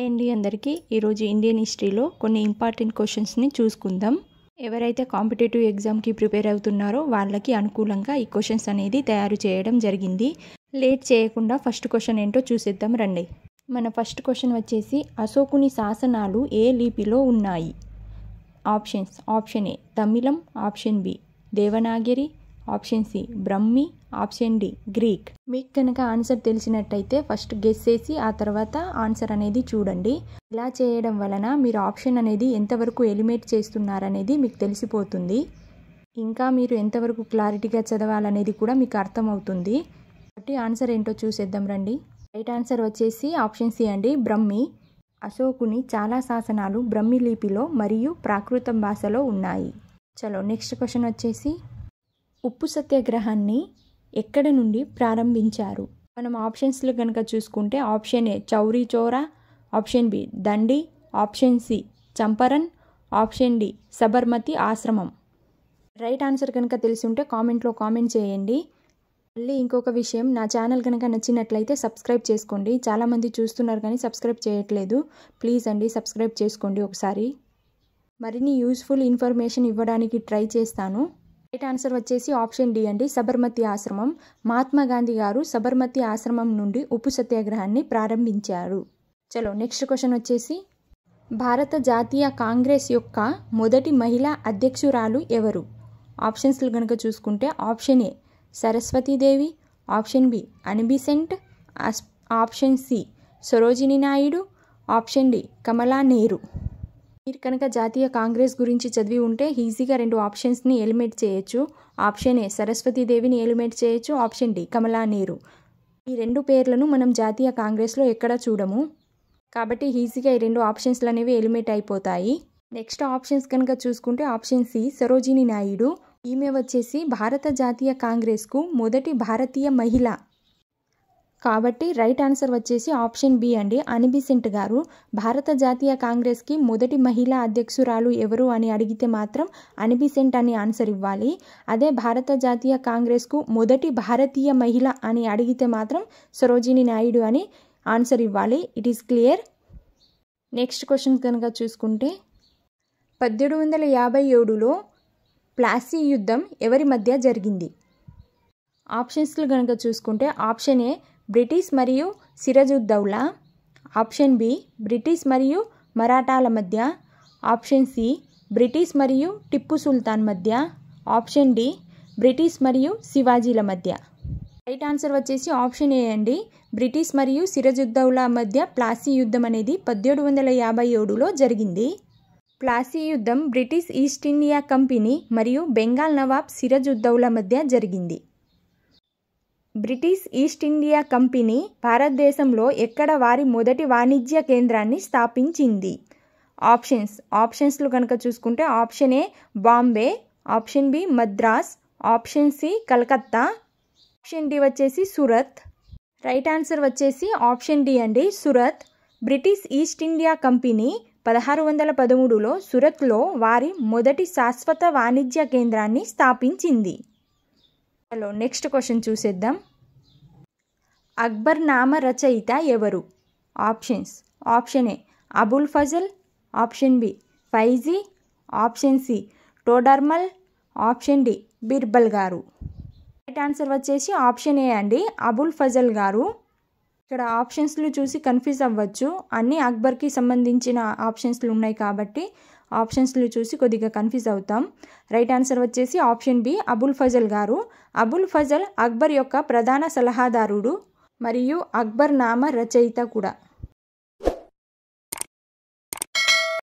Hi అండి అందరికీ ఈరోజు ఇండియన్ హిస్టరీలో కొన్ని ఇంపార్టెంట్ క్వశ్చన్స్ని చూసుకుందాం. ఎవరైతే కాంపిటేటివ్ ఎగ్జామ్కి ప్రిపేర్ అవుతున్నారో వాళ్ళకి అనుకూలంగా ఈ క్వశ్చన్స్ అనేది తయారు చేయడం జరిగింది. లేట్ చేయకుండా ఫస్ట్ క్వశ్చన్ ఏంటో చూసేద్దాం రండి. మన ఫస్ట్ క్వశ్చన్ వచ్చేసి అశోకుని శాసనాలు ఏ లిపిలో ఉన్నాయి? ఆప్షన్స్: ఆప్షన్ ఏ తమిళం, option B Devanagari, option C Brahmi, option D Greek. మీకు కనుక ఆన్సర్ తెలిసినట్టయితే ఫస్ట్ గెస్ చేసి ఆ తర్వాత ఆన్సర్ అనేది చూడండి. ఇలా చేయడం వలన మీరు ఆప్షన్ అనేది ఎంతవరకు ఎలిమినేట్ చేస్తున్నారనేది మీకు తెలిసిపోతుంది. ఇంకా మీరు ఎంతవరకు క్లారిటీగా చదవాలనేది కూడా మీకు అర్థమవుతుంది. కాబట్టి ఆన్సర్ ఏంటో చూసేద్దాం రండి. రైట్ ఆన్సర్ వచ్చేసి ఆప్షన్ సి అండి, బ్రహ్మి. అశోకుని చాలా శాసనాలు బ్రహ్మి లిపిలో మరియు ప్రాకృత భాషలో ఉన్నాయి. చలో నెక్స్ట్ క్వశ్చన్ వచ్చేసి ఉప్పు సత్యాగ్రహాన్ని ఎక్కడ నుండి ప్రారంభించారు? మనం ఆప్షన్స్లో కనుక చూసుకుంటే option A Chauri Chaura, option B Dandi, option C Champaran, option D Sabarmati ఆశ్రమం. రైట్ ఆన్సర్ కనుక తెలిసి ఉంటే కామెంట్లో కామెంట్ చేయండి. మళ్ళీ ఇంకొక విషయం, నా ఛానల్ కనుక నచ్చినట్లయితే సబ్స్క్రైబ్ చేసుకోండి. చాలామంది చూస్తున్నారు కానీ సబ్స్క్రైబ్ చేయట్లేదు. ప్లీజ్ అండి సబ్స్క్రైబ్ చేసుకోండి ఒకసారి. మరిన్ని యూస్ఫుల్ ఇన్ఫర్మేషన్ ఇవ్వడానికి ట్రై చేస్తాను. రైట్ ఆన్సర్ వచ్చేసి ఆప్షన్ డి అండి, సబర్మతి ఆశ్రమం. మహాత్మా గాంధీ గారు సబర్మతి ఆశ్రమం నుండి ఉప్పు సత్యాగ్రహాన్ని ప్రారంభించారు. చలో నెక్స్ట్ క్వశ్చన్ వచ్చేసి భారత జాతీయ కాంగ్రెస్ యొక్క మొదటి మహిళా అధ్యక్షురాలు ఎవరు? ఆప్షన్స్లు కనుక చూసుకుంటే option A Saraswati Devi, option B Annie Besant, option C Sarojini Naidu, option D Kamala Nehru. మీరు కనుక జాతీయ కాంగ్రెస్ గురించి చదివి ఉంటే ఈజీగా రెండు ఆప్షన్స్ని ఎలిమినేట్ చేయొచ్చు. ఆప్షన్ ఏ సరస్వతీదేవిని ఎలిమినేట్ చేయొచ్చు, ఆప్షన్ డి కమలా నెహ్రూ. ఈ రెండు పేర్లను మనం జాతీయ కాంగ్రెస్లో ఎక్కడా చూడము కాబట్టి ఈజీగా ఈ రెండు ఆప్షన్స్లు అనేవి ఎలిమినేట్ అయిపోతాయి. నెక్స్ట్ ఆప్షన్స్ కనుక చూసుకుంటే ఆప్షన్ సి సరోజినీ నాయుడు. ఈమె వచ్చేసి భారత జాతీయ కాంగ్రెస్కు మొదటి భారతీయ మహిళ. కాబట్టి రైట్ ఆన్సర్ వచ్చేసి ఆప్షన్ బి అండి, అనీ బెసెంట్ గారు. భారత జాతీయ కాంగ్రెస్కి మొదటి మహిళా అధ్యక్షురాలు ఎవరు అని అడిగితే మాత్రం అనీ బెసెంట్ అని ఆన్సర్ ఇవ్వాలి. అదే భారత జాతీయ కాంగ్రెస్కు మొదటి భారతీయ మహిళ అని అడిగితే మాత్రం సరోజినీ నాయుడు అని ఆన్సర్ ఇవ్వాలి. It is clear. Next question కనుక చూసుకుంటే 1757లో ప్లాసీ యుద్ధం ఎవరి మధ్య జరిగింది? ఆప్షన్స్లు కనుక చూసుకుంటే ఆప్షన్ ఏ బ్రిటిష్ మరియు సిరాజుద్దౌలా, ఆప్షన్ బి బ్రిటిష్ మరియు మరాఠాల మధ్య, ఆప్షన్ సి బ్రిటిష్ మరియు టిప్పు సుల్తాన్ మధ్య, ఆప్షన్ డి బ్రిటిష్ మరియు శివాజీల మధ్య. రైట్ ఆన్సర్ వచ్చేసి ఆప్షన్ ఏ అండి, బ్రిటిష్ మరియు సిరాజుద్దౌలా మధ్య ప్లాసీ యుద్ధం అనేది 1757లో జరిగింది. ప్లాసీ యుద్ధం బ్రిటిష్ ఈస్ట్ ఇండియా కంపెనీ మరియు బెంగాల్ నవాబ్ సిరాజుద్దౌలా మధ్య జరిగింది. బ్రిటిష్ ఈస్ట్ ఇండియా కంపెనీ భారతదేశంలో ఎక్కడ వారి మొదటి వాణిజ్య కేంద్రాన్ని స్థాపించింది? ఆప్షన్స్లు కనుక చూసుకుంటే option A Bombay, option B Madras, option C Calcutta, option D వచ్చేసి సూరత్. రైట్ ఆన్సర్ వచ్చేసి ఆప్షన్ డి అండి, Surat. British East India Company 1613లో సూరత్లో వారి మొదటి శాశ్వత వాణిజ్య కేంద్రాన్ని స్థాపించింది. హలో నెక్స్ట్ క్వశ్చన్ చూసేద్దాం. అక్బర్ నామ రచయిత ఎవరు? Option A Abul Fazal, option B Faizi, option C Todarmal, option D Birbal గారు. రైట్ ఆన్సర్ వచ్చేసి ఆప్షన్ ఏ అండి, అబుల్ ఫజల్ గారు. ఇక్కడ ఆప్షన్స్లు చూసి కన్ఫ్యూజ్ అవ్వచ్చు, అన్నీ అక్బర్కి సంబంధించిన ఆప్షన్స్లు ఉన్నాయి కాబట్టి ఆప్షన్స్లు చూసి కొద్దిగా కన్ఫ్యూజ్ అవుతాం. రైట్ ఆన్సర్ వచ్చేసి ఆప్షన్ బి అబుల్ ఫజల్ గారు. అబుల్ ఫజల్ అక్బర్ యొక్క ప్రధాన సలహాదారుడు మరియు అక్బర్ నామ రచయిత కూడా.